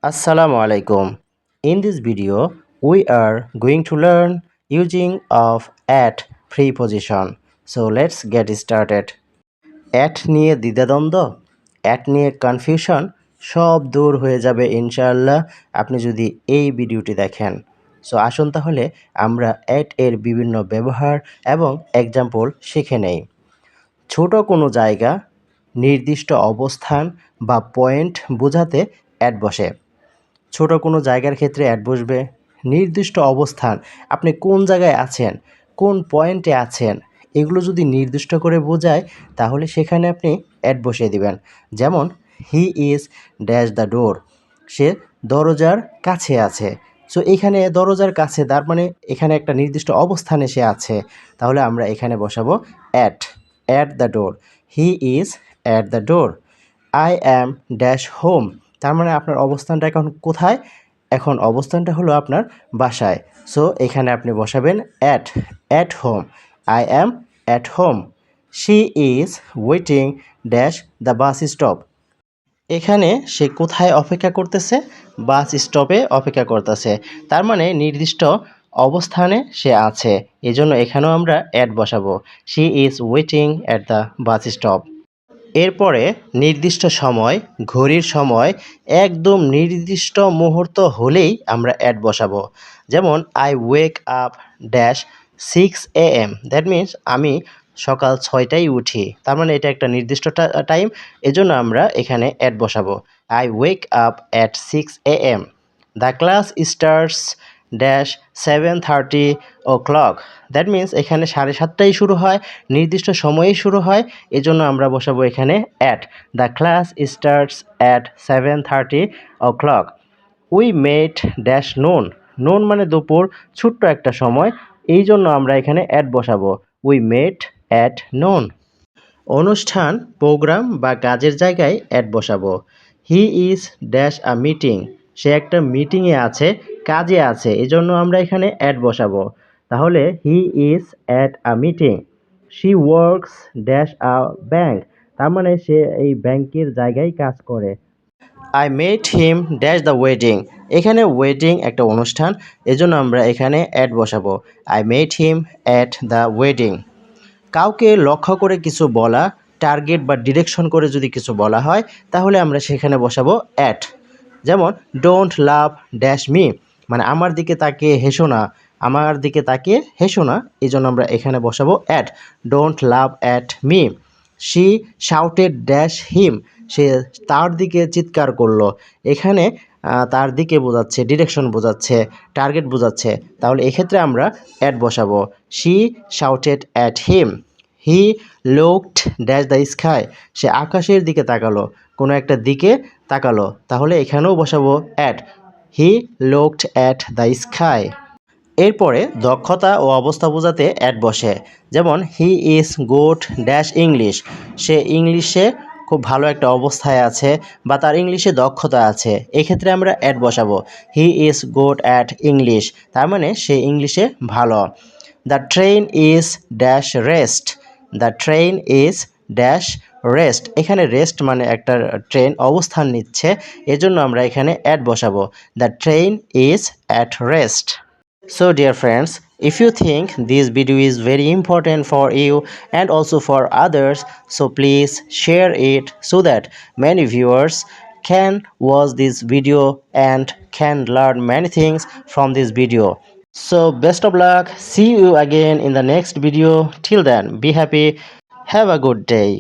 Assalamu alaikum. In this video, we are going to learn using of at preposition. So let's get started. At নিয়ে দ্বিধাদ্বন্দ্ব, at নিয়ে confusion সব দূর হয়ে যাবে ইনশাআল্লাহ আপনি যদি এই ভিডিওটি দেখেন। সো আসুন তাহলে আমরা at এর বিভিন্ন ব্যবহার এবং এক্সাম্পল শিখে নেই। ছোট কোনো জায়গা, নির্দিষ্ট অবস্থান বা পয়েন্ট বোঝাতে at বসে। ছোট কোনো জায়গার ক্ষেত্রে অ্যাড বসবে। নির্দিষ্ট অবস্থান, আপনি কোন জায়গায় আছেন, কোন পয়েন্টে আছেন, এগুলো যদি নির্দিষ্ট করে বোঝায় তাহলে সেখানে আপনি অ্যাড বসিয়ে দিবেন। যেমন he is dash the door, সে দরজার কাছে আছে। সো এখানে দরজার কাছে তার মানে এখানে একটা নির্দিষ্ট অবস্থানে সে আছে, তাহলে আমরা এখানে বসাবো at the door. He is at the door. I am dash home, তার মানে আপনার অবস্থানটা এখন কোথায়? এখন অবস্থানটা হলো আপনার বাসায়। সো এখানে আপনি বসাবেন at home. I am at home. She is waiting dash the bus stop, এখানে সে কোথায় অপেক্ষা করতেছে? বাস স্টপে অপেক্ষা করতেছে, তার মানে নির্দিষ্ট অবস্থানে সে আছে, এজন্য এখানেও আমরা অ্যাট বসাবো। She is waiting at the bus stop. এরপরে নির্দিষ্ট সময়, ঘড়ির সময় একদম নির্দিষ্ট মুহূর্ত হলেই আমরা অ্যাট বসাবো। যেমন I wake up dash 6 AM, that means আমি সকাল 6টায় উঠি, তার মানে এটা একটা নির্দিষ্ট টাইম, এজন্য আমরা এখানে অ্যাট বসাবো। I wake up at 6 AM। The class starts dash 7:30 o'clock, that means এখানে 7:30টায় শুরু হয়, নির্দিষ্ট সময়েই শুরু হয়, এজন্য আমরা বসাবো এখানে at. The class starts at 7:30 o'clock। We met dash noon মানে দুপুর, ছোট্ট একটা সময়, এই জন্য আমরা এখানে অ্যাট বসাবো। We met at noon. অনুষ্ঠান, প্রোগ্রাম বা কাজের জায়গায় অ্যাট বসাবো। He is dash a meeting, সে একটা মিটিংয়ে আছে, কাজে আছে, এজন্য আমরা এখানে অ্যাট বসাবো। তাহলে he is at a meeting. She works dash a bank, তার মানে সে এই ব্যাংকের জায়গায় কাজ করে। I met him dash the wedding, এখানে ওয়েডিং একটা অনুষ্ঠান, এজন্য আমরা এখানে অ্যাট বসাবো। I met him at the wedding. কাউকে লক্ষ্য করে কিছু বলা, টার্গেট বা ডিরেকশন করে যদি কিছু বলা হয় তাহলে আমরা সেখানে বসাবো অ্যাট। যেমন ডোন্ট লাভ ড্যাশ মি, মানে আমার দিকে তাকিয়ে হেসো না, আমার দিকে তাকিয়ে হেসো না, এই জন্য আমরা এখানে বসাবো at. Don't love at me. She shouted dash him, সে তার দিকে চিৎকার করলো, এখানে তার দিকে বোঝাচ্ছে, ডিরেকশন বোঝাচ্ছে, টার্গেট বোঝাচ্ছে, তাহলে এক্ষেত্রে আমরা অ্যাট বসাবো। She shouted at him. He looked dash the sky, সে আকাশের দিকে তাকালো, কোনো একটা দিকে তাকালো, তাহলে এখানেও বসাবো at. He looked at the sky. এরপরে দক্ষতা ও অবস্থা বোঝাতে অ্যাট বসে। যেমন he is good dash English, সে ইংলিশে খুব ভালো একটা অবস্থায় আছে বা তার ইংলিশে দক্ষতা আছে, এক্ষেত্রে আমরা অ্যাট বসাবো। He is good at English, তার মানে সে ইংলিশে ভালো। The train is dash rest, the train is dash rest, এখানে রেস্ট মানে একটা ট্রেন অবস্থান নিচ্ছে, এজন্য আমরা এখানে অ্যাট বসাবো। The train is at rest. So dear friends, if you think this video is very important for you and also for others, so please share it so that many viewers can watch this video and can learn many things from this video. So best of luck, see you again in the next video. Till then, be happy, have a good day.